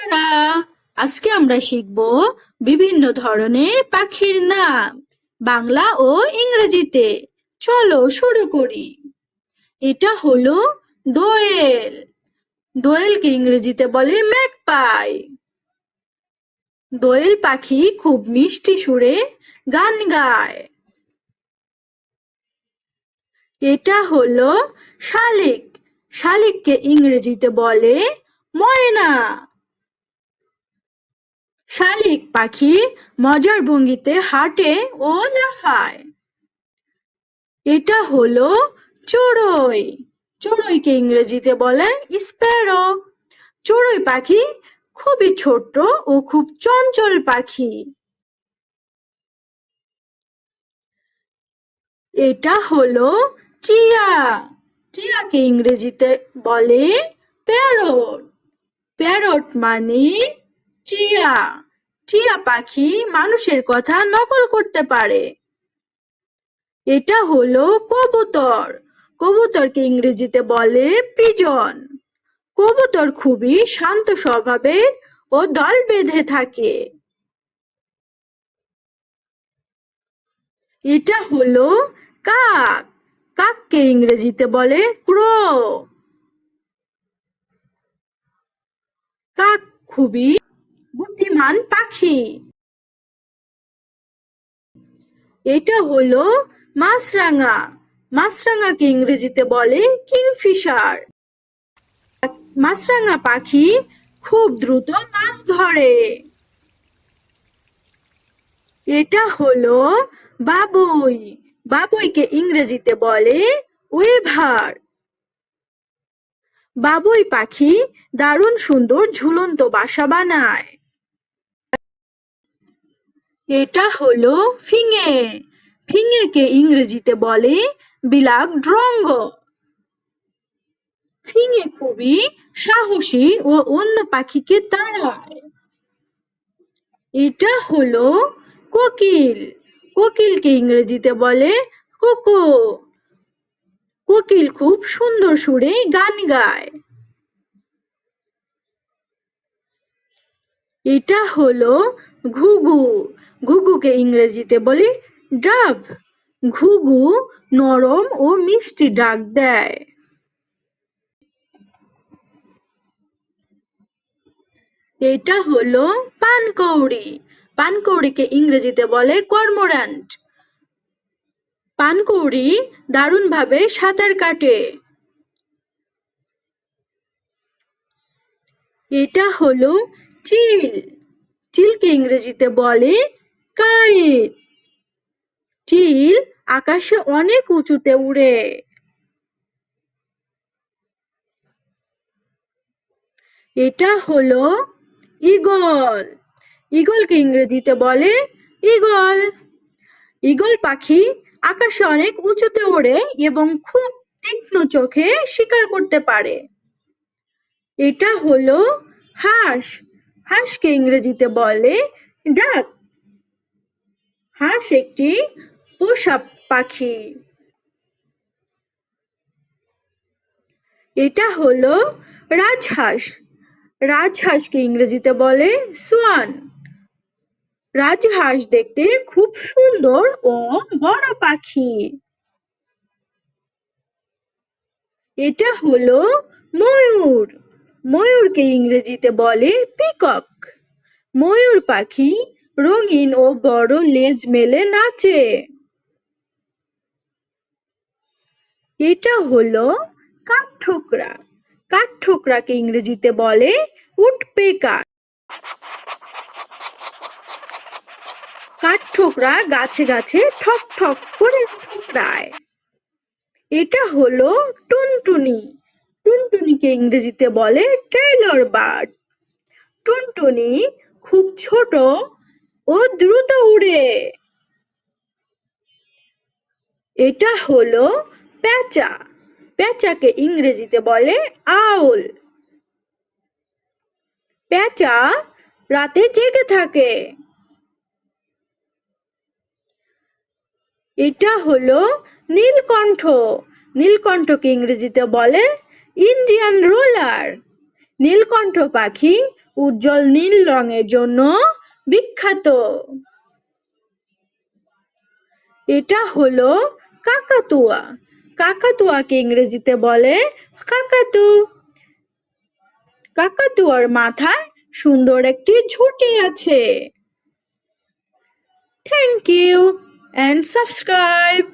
বন্ধুরা, আজকে আমরা শিখব বিভিন্ন ধরনের পাখির নাম বাংলা ও ইংরেজিতে। চলো শুরু করি। এটা হলো দোয়েল। দোয়েলকে ইংরেজিতে বলে ম্যাগপাই। দোয়েল পাখি খুব মিষ্টি সুরে গান গায়। এটা হলো শালিক। শালিককে ইংরেজিতে বলে ময়না। শালিক পাখি মজার ভঙ্গিতে হাঁটে ও লাফায়। এটা হলো চড়ুই। চড়ুইকে ইংরেজিতে বলে স্প্যারো। চড়ুই পাখি খুবই ছোট ও খুব চঞ্চল পাখি। এটা হলো টিয়া। টিয়াকে ইংরেজিতে বলে প্যারট। প্যারট মানে টিয়া। টিয়া পাখি মানুষের কথা নকল করতে পারে। এটা হলো কবুতর। কবুতরকে ইংরেজিতে বলে পিজন। কবুতর খুবই শান্ত স্বভাবের ও দল বেঁধে থাকে। এটা হলো কাক। কাককে ইংরেজিতে বলে ক্রো। কাক খুবই বুদ্ধিমান পাখি। এটা হলো মাছরাঙা। মাছরাঙাকে ইংরেজিতে বলে কিংফিশার। মাছরাঙা পাখি খুব দ্রুত মাছ ধরে। এটা হলো বাবুই। বাবুইকে ইংরেজিতে বলে ওয়েভার। বাবুই পাখি দারুণ সুন্দর ঝুলন্ত বাসা বানায়। এটা হলো ফিঙে। ফিঙেকে ইংরেজিতে বলে বিলাক ড্রঙ্গ। ফিঙে খুবই সাহসী ও অন্য পাখিকে তাড়ায়। এটা হলো কোকিল। কোকিলকে ইংরেজিতে বলে কোকো। কোকিল খুব সুন্দর সুরে গান গায়। এটা হলো ঘুঘু। ঘুঘুকে ইংরেজিতে বলে ডাভ। ঘুঘু নরম ও মিষ্টি ডাক দেয়। এটা হলো পানকৌড়ি। পানকৌড়িকে ইংরেজিতে বলে কর্মোরান্ট। পানকৌড়ি দারুণভাবে সাঁতার কাটে। এটা হলো চিল। চিলকে ইংরেজিতে বলে কাইট। চিল আকাশে অনেক উঁচুতে উড়ে। এটা হলো ঈগল। ঈগলকে ইংরেজিতে বলে ঈগল। ঈগল পাখি আকাশে অনেক উঁচুতে ওড়ে এবং খুব তীক্ষ্ণ চোখে শিকার করতে পারে। এটা হলো হাঁস। হাঁসকে ইংরেজিতে বলে ডাক। হাঁস একটি পোষা পাখি। এটা হলো রাজহাঁস। রাজহাঁসকে ইংরেজিতে বলে সোয়ান। রাজহাঁস দেখতে খুব সুন্দর ও বড় পাখি। এটা হলো ময়ূর। ময়ূরকে ইংরেজিতে বলে পিকক। ময়ূর পাখি রঙিন ও বড় লেজ মেলে নাচে। এটা হলো কাঠঠোকরা। কাঠঠোকরাকে ইংরেজিতে বলে উডপেকার। কাঠঠোকরা গাছে গাছে ঠক ঠক করে ঠোকরায়। এটা হলো টুনটুনি। টুনটুনিকে ইংরেজিতে বলে ট্রেইলর বার্ড। টুনটুনি খুব ছোট ও দ্রুত উড়ে। এটা হলো পেঁচা। পেঁচাকে ইংরেজিতে বলে আউল। পেঁচা রাতে জেগে থাকে। এটা হলো নীলকণ্ঠ। নীলকণ্ঠকে ইংরেজিতে বলে ইন্ডিয়ান রোলার। নীলকণ্ঠ পাখি উজ্জ্বল নীল রঙের জন্য বিখ্যাত। এটা হলো কাকাতুয়া। কাকাতুয়াকে ইংরেজিতে বলে কাকাতু। কাকাতুয়ার মাথায় সুন্দর একটি ঝুঁটি আছে। Thank you and subscribe.